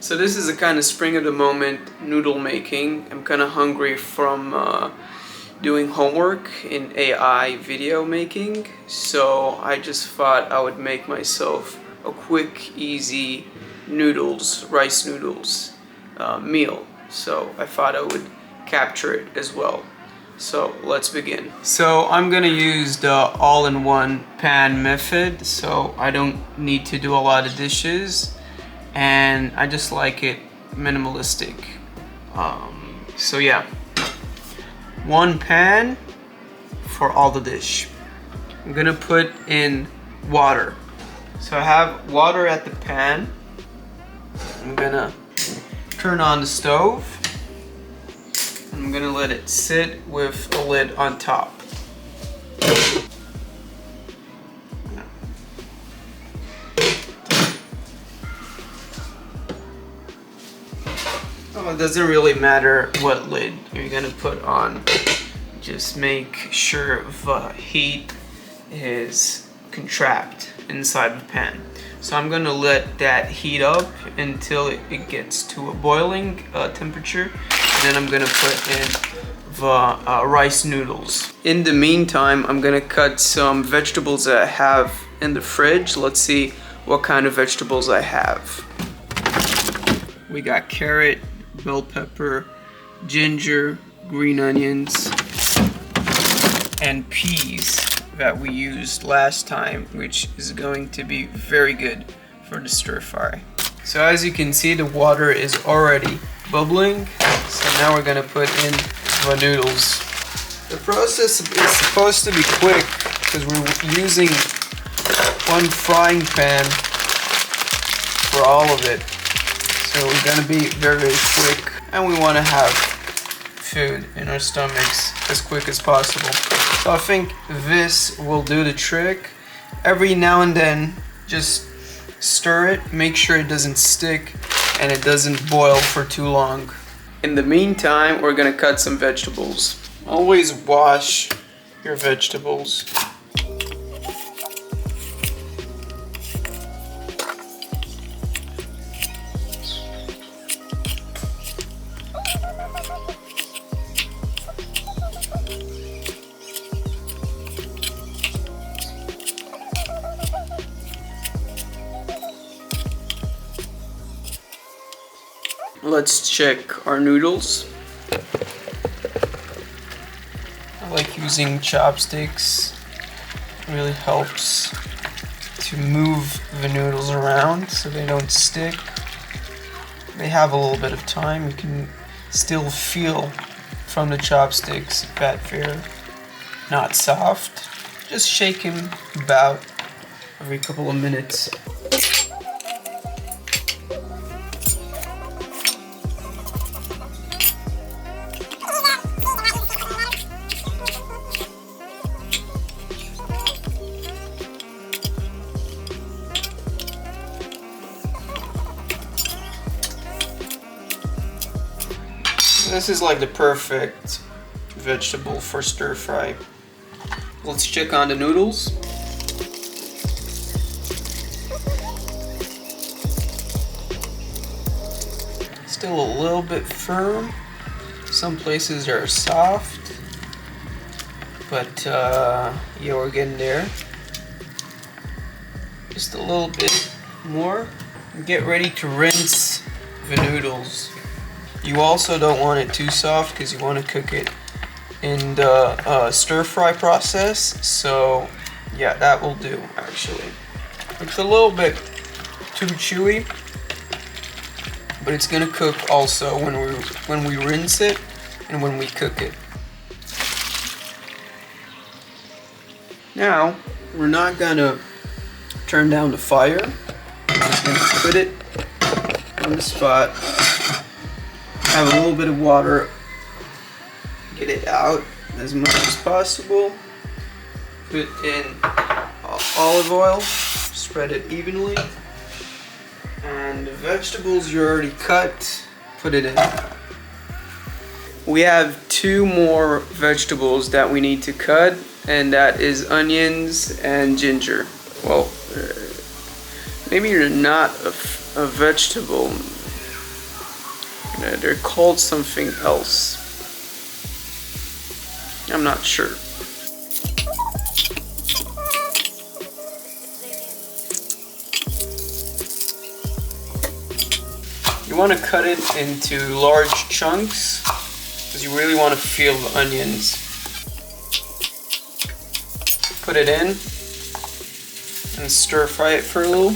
So this is a kind of spring of the moment noodle making. I'm kind of hungry from doing homework in AI video making, so I just thought I would make myself a quick, easy rice noodles meal. So I thought I would capture it as well. So let's begin. So I'm gonna use the all-in-one pan method, so I don't need to do a lot of dishes, and I just like it minimalistic. So yeah, one pan for all the dish. I'm gonna put in water. So I have water at the pan. I'm gonna turn on the stove. I'm gonna let it sit with a lid on top. Oh, it doesn't really matter what lid you're gonna put on. Just make sure the heat is contract inside the pan. So I'm gonna let that heat up until it gets to a boiling temperature. Then I'm gonna put in the rice noodles. In the meantime, I'm gonna cut some vegetables that I have in the fridge. Let's see what kind of vegetables I have. We got carrot, bell pepper, ginger, green onions, and peas that we used last time, which is going to be very good for the stir fry. So as you can see, the water is already bubbling. So now we're gonna put in the noodles. The process is supposed to be quick because we're using one frying pan for all of it. So we're gonna be very, very quick, and we wanna have food in our stomachs as quick as possible. So I think this will do the trick. Every now and then, just stir it, make sure it doesn't stick and it doesn't boil for too long. In the meantime, we're gonna cut some vegetables. Always wash your vegetables. Let's check our noodles. I like using chopsticks. It really helps to move the noodles around so they don't stick. They have a little bit of time. You can still feel from the chopsticks that they're not soft. Just shake them about every couple of minutes. This is like the perfect vegetable for stir fry. Let's check on the noodles. Still a little bit firm. Some places are soft, but yeah, we're getting there. Just a little bit more. Get ready to rinse the noodles. You also don't want it too soft because you want to cook it in the stir fry process. So yeah, that will do actually. It's a little bit too chewy, but it's gonna cook also when we rinse it and when we cook it. Now we're not gonna turn down the fire. I'm just gonna put it on the spot. Have a little bit of water, get it out as much as possible. Put in olive oil, spread it evenly, and the vegetables you already cut, put it in. We have two more vegetables that we need to cut, and that is onions and ginger. Well, maybe you're not a vegetable. They're called something else. I'm not sure. You want to cut it into large chunks because you really want to feel the onions. Put it in and stir fry it for a little.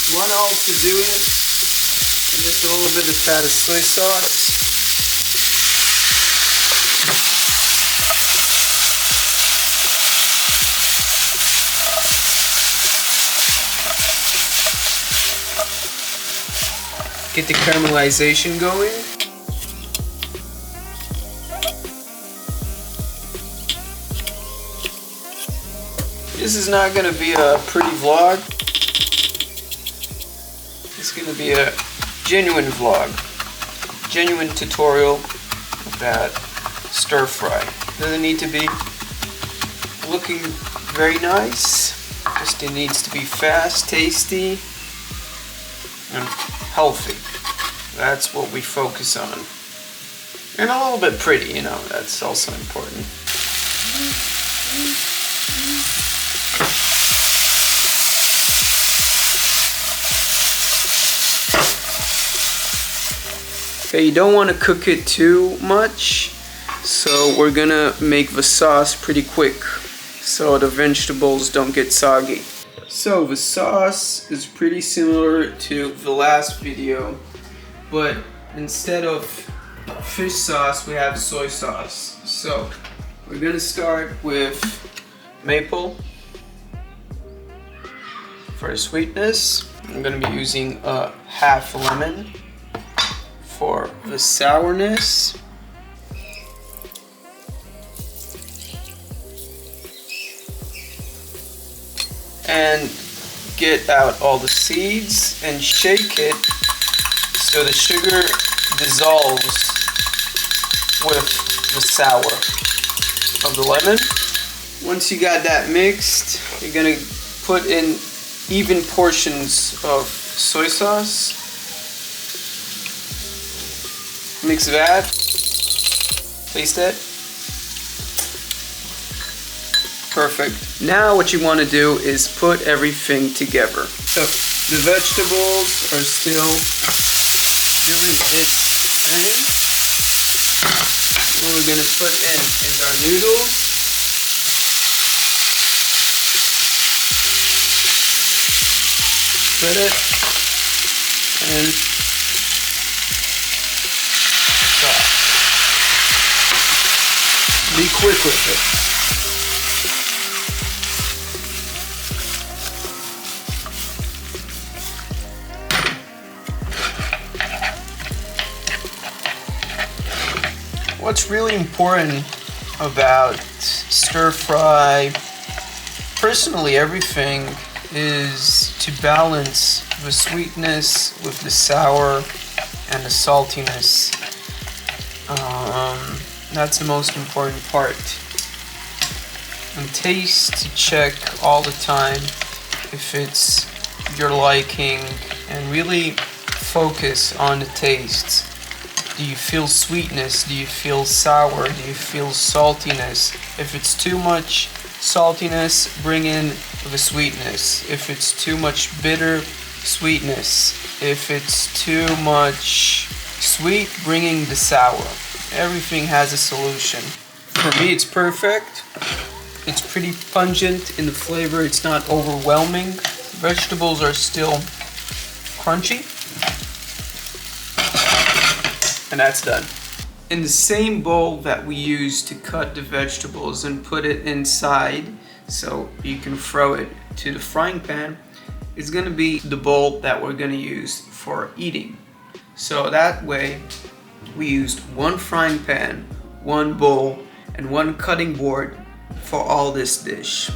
You want to also do it with just a little bit of that of soy sauce. Get the caramelization going. This is not going to be a pretty vlog. It's going to be a genuine vlog, genuine tutorial about stir fry. Doesn't need to be looking very nice, just it needs to be fast, tasty, and healthy. That's what we focus on. And a little bit pretty, you know, that's also important. Okay, you don't want to cook it too much, so we're gonna make the sauce pretty quick so the vegetables don't get soggy. So the sauce is pretty similar to the last video, but instead of fish sauce we have soy sauce. So we're gonna start with maple for sweetness. I'm gonna be using a half lemon for the sourness. And get out all the seeds and shake it so the sugar dissolves with the sour of the lemon. Once you got that mixed, you're gonna put in even portions of soy sauce. Mix that. Taste it. Perfect. Now what you want to do is put everything together. So the vegetables are still doing its thing. What we're going to put in is our noodles. Put it and sauce. Be quick with it. What's really important about stir fry, personally everything, is to balance the sweetness with the sour and the saltiness. That's the most important part. And taste, check all the time if it's your liking, and really focus on the tastes. Do you feel sweetness? Do you feel sour? Do you feel saltiness? If it's too much saltiness, bring in the sweetness. If it's too much bitter, sweetness. If it's too much sweet, bring in the sour. Everything has a solution. For me, it's perfect. It's pretty pungent in the flavor. It's not overwhelming. Vegetables are still crunchy. And that's done. In the same bowl that we used to cut the vegetables and put it inside so you can throw it to the frying pan is gonna be the bowl that we're gonna use for eating. So that way we used one frying pan, one bowl, and one cutting board for all this dish.